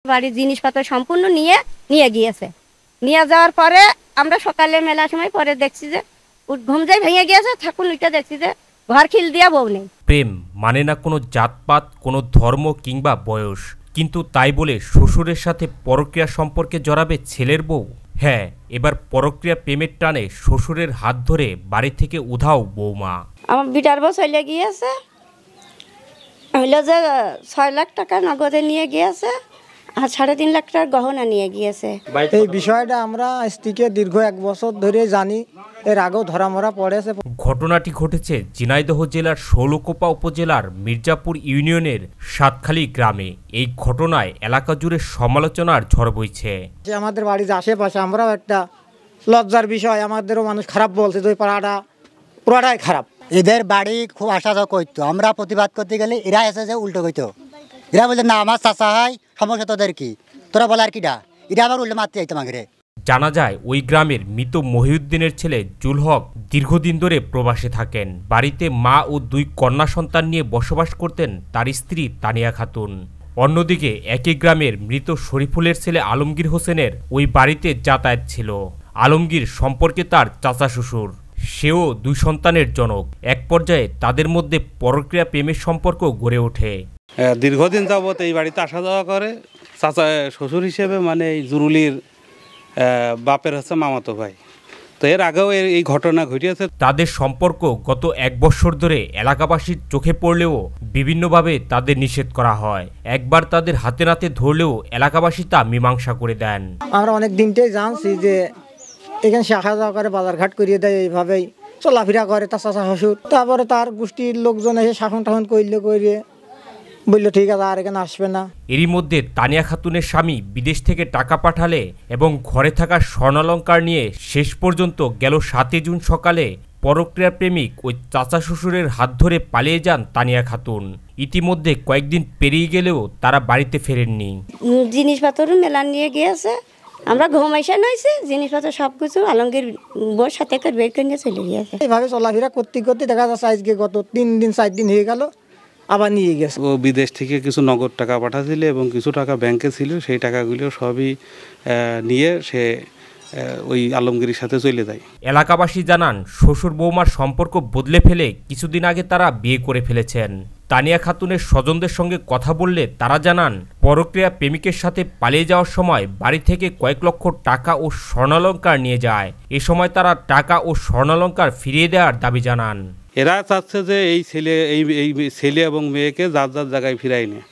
বাড়ির জিনিসপত্র সম্পূর্ণ নিয়ে নিয়ে গিয়েছে। নিয়ে যাওয়ার পরে আমরা সকালে মেলা সময় পরে দেখছি যে ঘুম যাই ভেঙে গিয়েছে, থাকুন ওইটা দেখছি যে ঘর খিল দিয়া বউ নেই। প্রেম মানে না কোনো জাতপাত, কোনো ধর্ম কিংবা বয়স, কিন্তু তাই বলে শ্বশুরের সাথে পরক্রিয়া সম্পর্কে জড়াবে ছেলের বউ। হ্যাঁ, এবার পরক্রিয়া প্রেমের টানে শ্বশুরের হাত ধরে বাড়ি থেকে উধাও বৌমা। আমার বিটার বউ চলে গিয়েছে, হইলো যে 6 লাখ টাকা নগদে নিয়ে গিয়েছে আর 3.5 লাখ টাকার গহনা নিয়ে গিয়েছে। এই বিষয়টা আমরা স্ত্রীকে দীর্ঘ 1 বছর ধরে জানি, এর আগেও ধরামরা পড়েছে। ঘটনাটি ঘটেছে ঝিনাইদহ জেলার শৌলকোপা উপজেলার মির্জাপুর ইউনিয়নের সাতখালী গ্রামে। এই ঘটনায় এলাকা জুড়ে সমালোচনার ঝড় বইছে। আমাদের বাড়ির আশেপাশে আমরাও একটা লজ্জার বিষয়, আমাদেরও মানুষ খারাপ বলছে যে পাড়াটা পুরাটাই খারাপ। এদের বাড়ি খুব আসা যাওয়া করতো, আমরা প্রতিবাদ করতে গেলে এরা এসে যে উল্টো কইতো। এরা বলছে না আমার চাচা হয়, সমস্যা তোদের কি, তোরা বলার কিডা, এটা আবার উল্টো মারতে যাইতো আমাকে। জানা যায় ওই গ্রামের মৃত মহিউদ্দিনের ছেলে জুল হক দীর্ঘদিন ধরে প্রবাসে থাকেন। বাড়িতে মা ও 2 কন্যা সন্তান নিয়ে বসবাস করতেন তার স্ত্রী তানিয়া খাতুন। অন্যদিকে একই গ্রামের মৃত শরীফুলের ছেলে আলমগীর হোসেনের ওই বাড়িতে যাতায়াত ছিল। আলমগীর সম্পর্কে তার চাচা শ্বশুর, সেও 2 সন্তানের জনক। এক পর্যায়ে তাদের মধ্যে পরক্রিয়া প্রেমের সম্পর্ক গড়ে ওঠে। দীর্ঘদিন যাবৎ এই বাড়িতে আসা যাওয়া করে। চাচা শ্বশুর হিসেবে মানে এই জুরুলির বাপের হচ্ছে মামাতো ভাই। তো এর আগেও এই ঘটনা ঘটিয়েছে। তাদের সম্পর্ক গত 1 বছর ধরে এলাকাবাসীর চোখে পড়লেও বিভিন্নভাবে তাদের নিষেধ করা হয়। একবার তাদের হাতে নাতে ধরলেও এলাকাবাসী তা মীমাংসা করে দেন। আমরা অনেক দিনটাই জানছি যে এখানে সে আসা যাওয়া করে, বাজারঘাট করিয়ে দেয়, এইভাবেই চলাফেরা করে তার চাচা শ্বশুর। তারপরে তার গোষ্ঠীর লোকজন এসে শাসন টাসন করিয়ে বললো ঠিক আছে আর এখানে আসবে না। এরই মধ্যে তানিয়া খাতুনের স্বামী বিদেশ থেকে টাকা পাঠালে এবং ঘরে থাকা স্বর্ণালঙ্কার নিয়ে শেষ পর্যন্ত গেল 7 জুন সকালে পরক্রিয়া প্রেমিক ওই চাচা শ্বশুরের হাত ধরে পালিয়ে যান তানিয়া খাতুন। ইতিমধ্যে কয়েকদিন পেরিয়ে গেলেও তারা বাড়িতে ফেরেননি। জিনিসপত্র মেলা নিয়ে গিয়েছে, আমরা ঘুমাইসা নইছি, জিনিসপত্র সব কিছু আলমগীর বউর সাথে করে বের করে নিয়ে চলে গিয়েছে। এইভাবে চলাফেরা করতে করতে দেখা যাচ্ছে আজকে গত 3 দিন 4 দিন হয়ে গেল আবার নিয়ে গেছে। ও বিদেশ থেকে কিছু নগদ টাকা পাঠাচ্ছিল এবং কিছু টাকা ব্যাংকে ছিল, সেই টাকাগুলো সবই নিয়ে সে ওই আলমগীরের সাথে চলে যায়। এলাকাবাসী জানান শ্বশুর বৌমার সম্পর্ক বদলে ফেলে কিছুদিন আগে তারা বিয়ে করে ফেলেছেন। তানিয়া খাতুনের স্বজনদের সঙ্গে কথা বললে তারা জানান পরক্রিয়া প্রেমিকের সাথে পালিয়ে যাওয়ার সময় বাড়ি থেকে কয়েক লক্ষ টাকা ও স্বর্ণালঙ্কার নিয়ে যায়। এ সময় তারা টাকা ও স্বর্ণালঙ্কার ফিরিয়ে দেওয়ার দাবি জানান। এরা চাচ্ছে যে এই ছেলে এবং মেয়েকে যার যার জায়গায় ফিরাই নেয়।